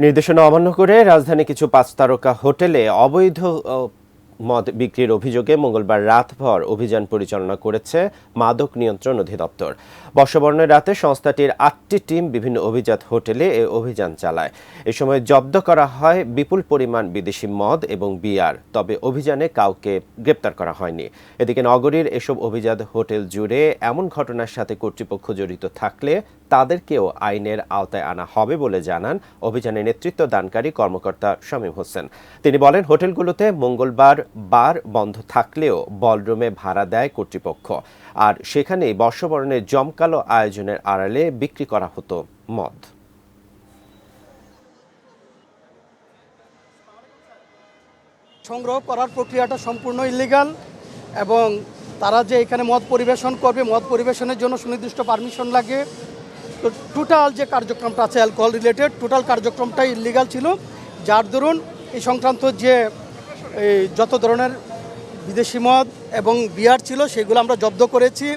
নির্দেশনা অমান্য করে রাজধানী কিছু ৫ তারকা হোটেলে অবৈধ মদ বিক্রির অভিযোগে মঙ্গলবার রাতভর অভিযান পরিচালনা করেছে মাদক নিয়ন্ত্রণ অধিদপ্তর। বর্ষবরণের রাতে সংস্থাটির ৮টি টিম বিভিন্ন অভিজাত হোটেলে এ অভিযান চালায়। এ সময় জব্দ করা হয় বিপুল পরিমাণ বিদেশি মদ এবং বিয়ার, তবে অভিযানে কাউকে গ্রেপ্তার করা হয়নি। এদিকে নগরীর এসব অভিজাত হোটেল জুড়ে এমন ঘটনার সাথে কর্তৃপক্ষ জড়িত থাকলে তাদেরকেও আইনের আওতায় আনা হবে বলে জানান অভিযানে নেতৃত্ব দানকারী কর্মকর্তা শামীম হোসেন। তিনি বলেন, হোটেলগুলোতে মঙ্গলবার বার বন্ধ থাকলেও বলরুমে ভাড়া দেয় কর্তৃপক্ষ, আর সেখানেই বর্ষবরণের জমকালো আয়োজনের আড়ালে বিক্রি করা হতো মদ। সংগ্রহ করার প্রক্রিয়াটা সম্পূর্ণ ইলিগাল এবং তারা যে এখানে মদ পরিবেশন করবে, মদ পরিবেশনের জন্য সুনির্দিষ্ট পারমিশন লাগে। তো টোটাল যে কার্যক্রমটা আছে অ্যালকোহল রিলেটেড, টোটাল কার্যক্রমটাই ইলিগাল ছিল, যার দরুন এই সংক্রান্ত যে যত ধরনের বিদেশি মদ এবং বিয়ার ছিল সেগুলো আমরা জব্দ করেছি।